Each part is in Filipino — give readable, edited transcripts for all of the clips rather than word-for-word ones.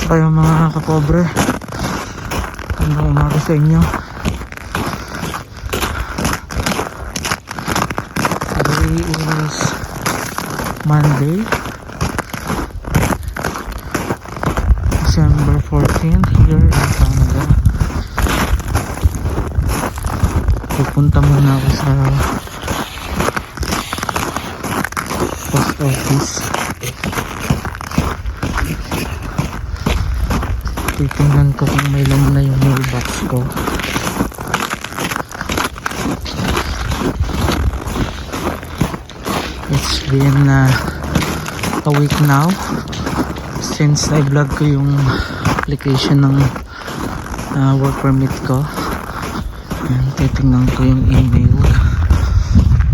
kayo mga kapobre. Ano umaga sa inyo. Today is Monday, December 14th here in Canada. Pupunta muna ako sa post office. Titingnan ko kung may laman na yung mailbox ko. It's been a week now since I vlog ko yung application ng work permit ko. And titingnan ko yung email,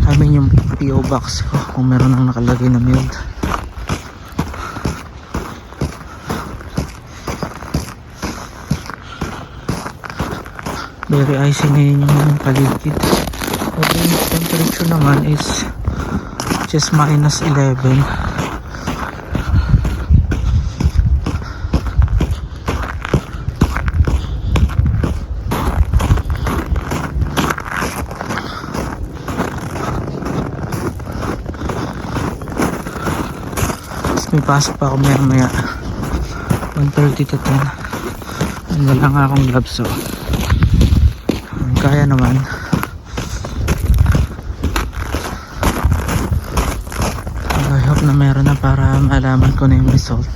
I mean yung PO box ko, kung meron nang nakalagay na mailed. Very icy ngayon yung paligid. Okay, yung temperature naman is just minus 11. May pasok pa ako maya 1:30 to 10. Wala nga akong gloves, so kaya naman. I hope na meron na para malaman ko na yung result.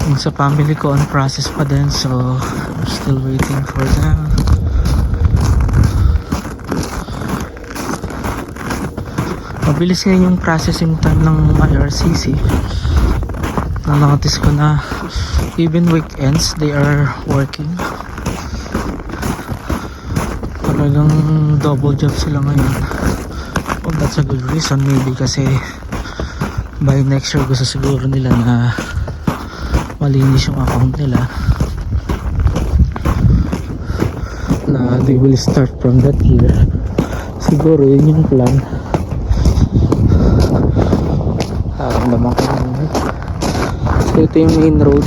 Yung sa family ko on process pa din, so I'm still waiting for them. Mabilis ngayon yung processing time ng IRCC. Na-notice ko na even weekends they are working. Talagang double job sila ngayon. Well, that's a good reason, maybe kasi by next year gusto siguro nila na malinis yung account nila, na they will start from that year. Siguro yun yung plan. Harang naman ko naman. So ito yung main road.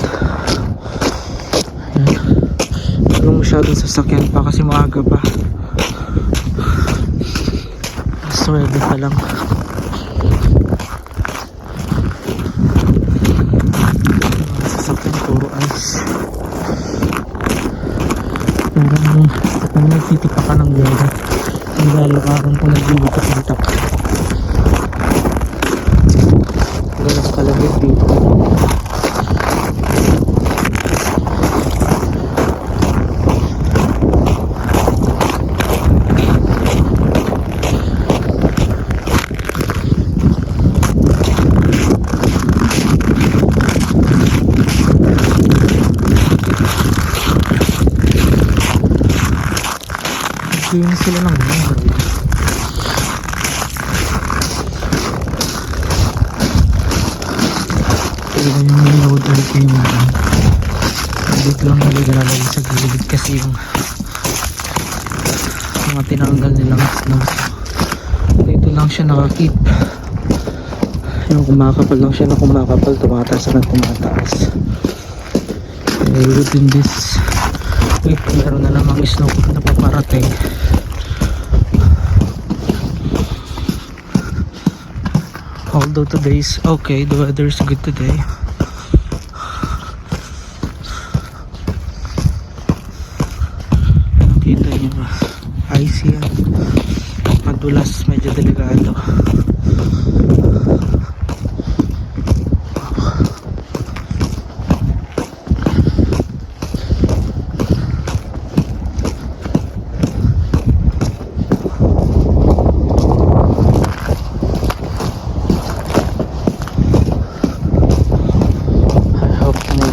Ayan. Walang masyadong sasakyan pa kasi maaga pa. Swede pa lang. Sasakyan puro ice. Parang nagtitipa ka ng gaya. Ang lalakaran ko naglilitak-litak. Galas kalagit dito. Hindi sila ng mga. Kaya yung load ay kayo naman. Dito lang talaga nalagay sa gilid kasi yung mga tinanggal nilang snow. Dito lang siya nakakip. Yung kumakapal lang siya na kumakapal, tumataas na tumataas. Within this week meron na namang snow na paparating. Although today is okay, the weather is good today. Nakita nyo ba? Icy yan. Madulas, medyo delikado.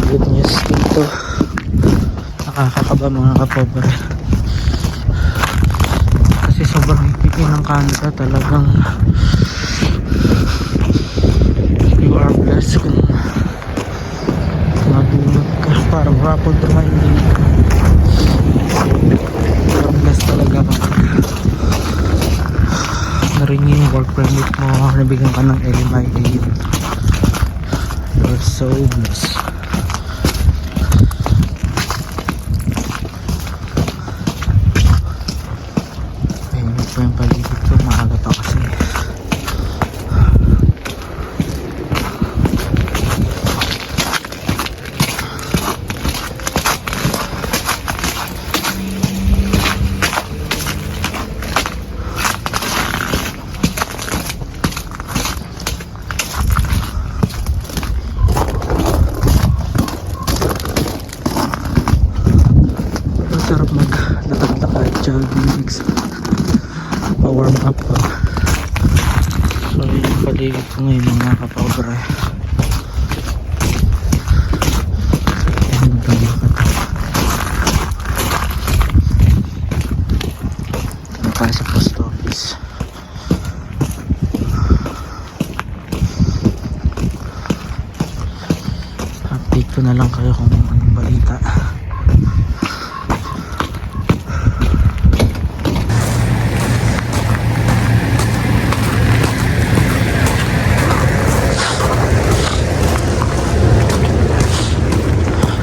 Good news dito. Nakakakaba mga kapobre. Kasi sobrang higpit ng Canada. Talagang you are blessed kung mabulog ka. Parang rapid to my day. Sobrang blessed talaga. na-renew yung work permit mo, nabigyan ka ng LMI aid, you're so blessed. Ayun po yung paligid ko, maaga pa kasi. Sarap mag-lakad-lakad, jogging, pa-warm up pa. So yung paligid ko ngayon mga kapobre, mag-lakad ito tayo sa post office. Update ko na lang kayo kung anong balita.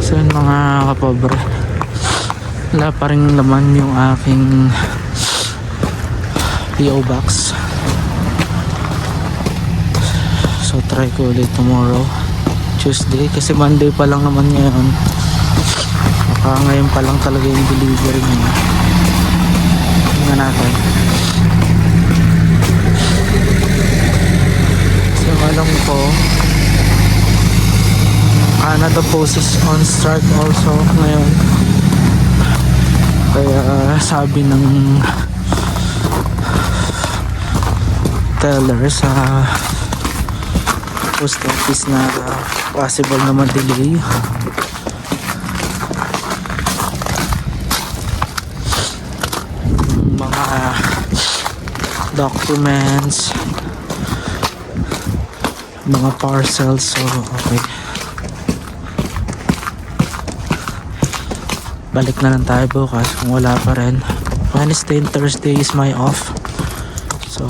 So yun mga kapobre, wala pa rin laman yung aking PO box. So try ko ulit tomorrow, Tuesday, kasi Monday pa lang naman ngayon. Baka ngayon pa lang talaga yung delivery niya. Tingnan natin. So alam ko Canada Post is on strike also ngayon. Kaya sabi ng teller sa post office na possible na ma-delay. Mga documents, mga parcels, so okay. Balik na lang tayo bukas kung wala pa rin. Wednesday and Thursday is my off, so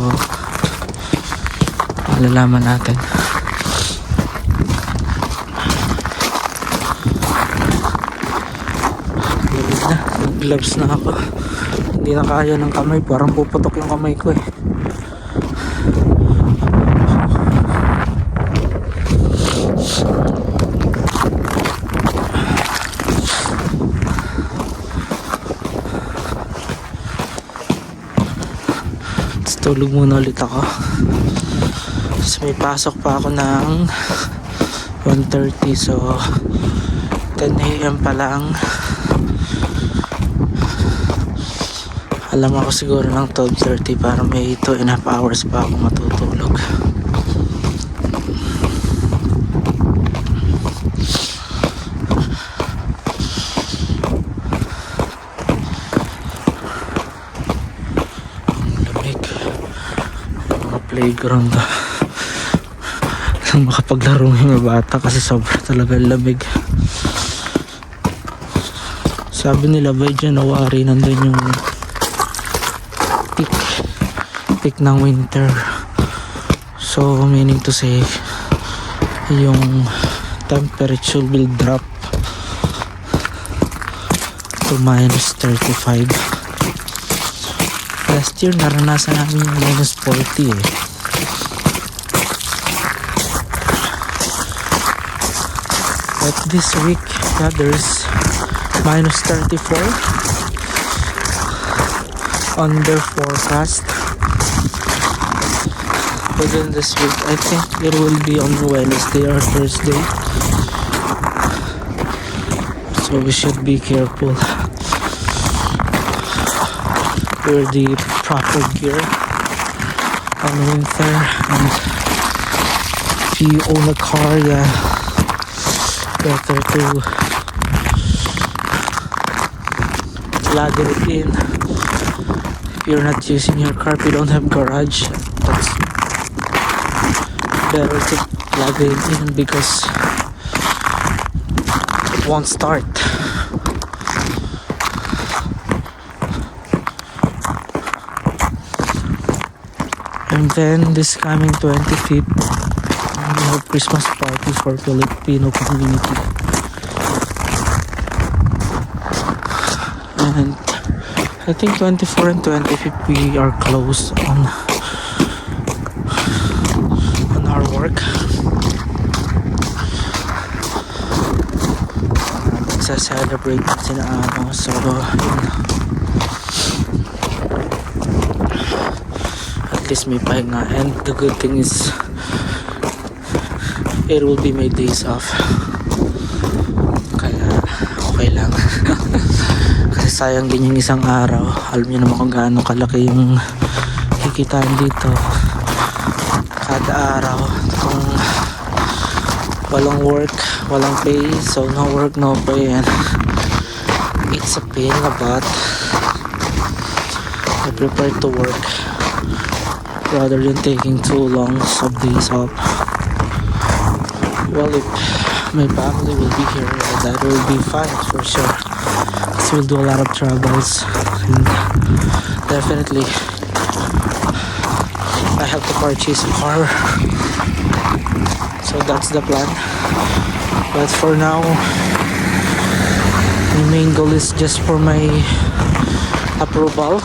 malalaman natin. Gloves na ako, hindi na kaya ng kamay, parang puputok yung kamay ko eh. Tulog muna ulit ako. So may pasok pa ako ng 1:30, so 10 AM pa lang. Alam ako siguro ng 12:30 para may 2.5 hours pa ako matutulog. Playground lang makapaglaro ng mga bata kasi sobra talaga lamig. Sabi nila by January nandun yung peak ng winter, so meaning to say yung temperature will drop to -35. Last year naranasan namin yung -40 eh. But this week, yeah, there's -34 on their forecast. Within this week, I think it will be on Wednesday or Thursday. So we should be careful. Wear the proper gear on winter, and if you own a car, yeah, better to plug it in. If you're not using your car, if you don't have garage, that's better to plug it in because it won't start. And then this coming 25th, we have Christmas party for Filipino community. And I think 24 and 25th we are closed on our work. Celebrate sila so yun. At least may pahinga, and the good thing is it will be my days off, kaya okay lang. Kasi sayang din yung isang araw. Alam niyo naman kung gaano kalaki yung kikitain dito kada araw kung walang work, walang pay. So no work, no pay, and it's a pain in the butt. I prefer to work rather than taking too long of days off. Well, if my family will be here, that will be fine for sure, because we'll do a lot of travels, and definitely I have to purchase a car, so that's the plan. But for now, the main goal is just for my approval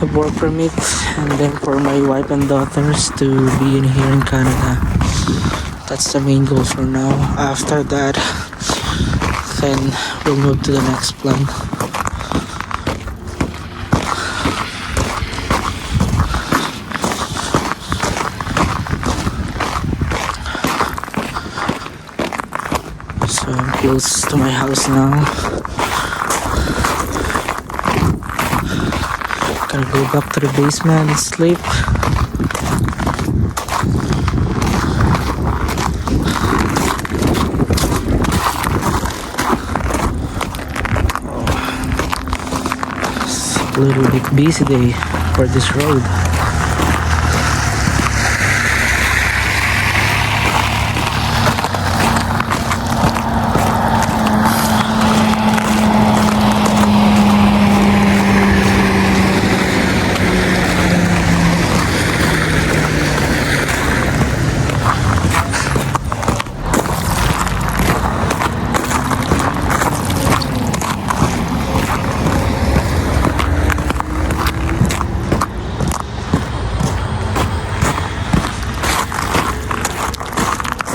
of work permit, and then for my wife and daughters to be in here in Canada. That's the main goal for now. After that, then we'll move to the next plan. So I'm close to my house now. Gonna go back to the basement and sleep. It's a little bit busy day for this road.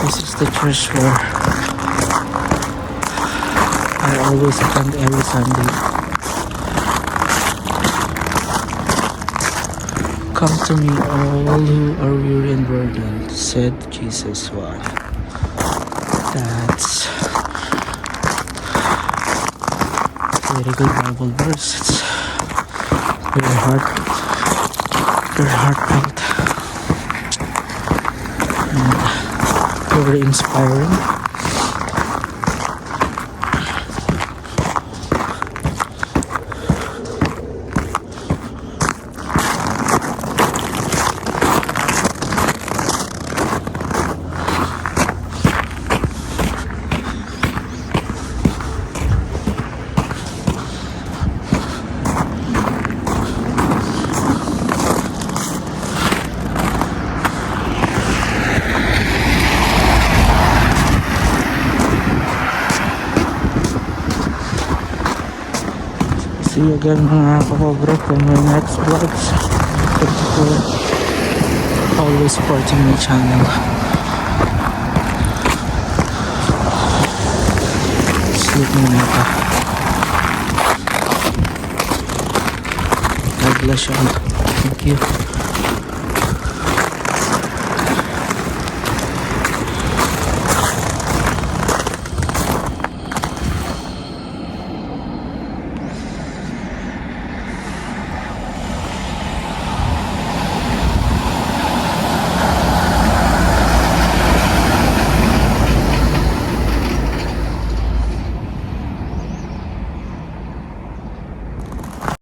This is the church where I always attend every Sunday. Come to me, all who are weary and burdened, said Jesus. Why? That's a very good Bible verse. It's very heartfelt, and very inspiring. See you again mga kapobro in my next vlogs. Thank you for always supporting my channel. Sleep muna ka. God bless you. Thank you.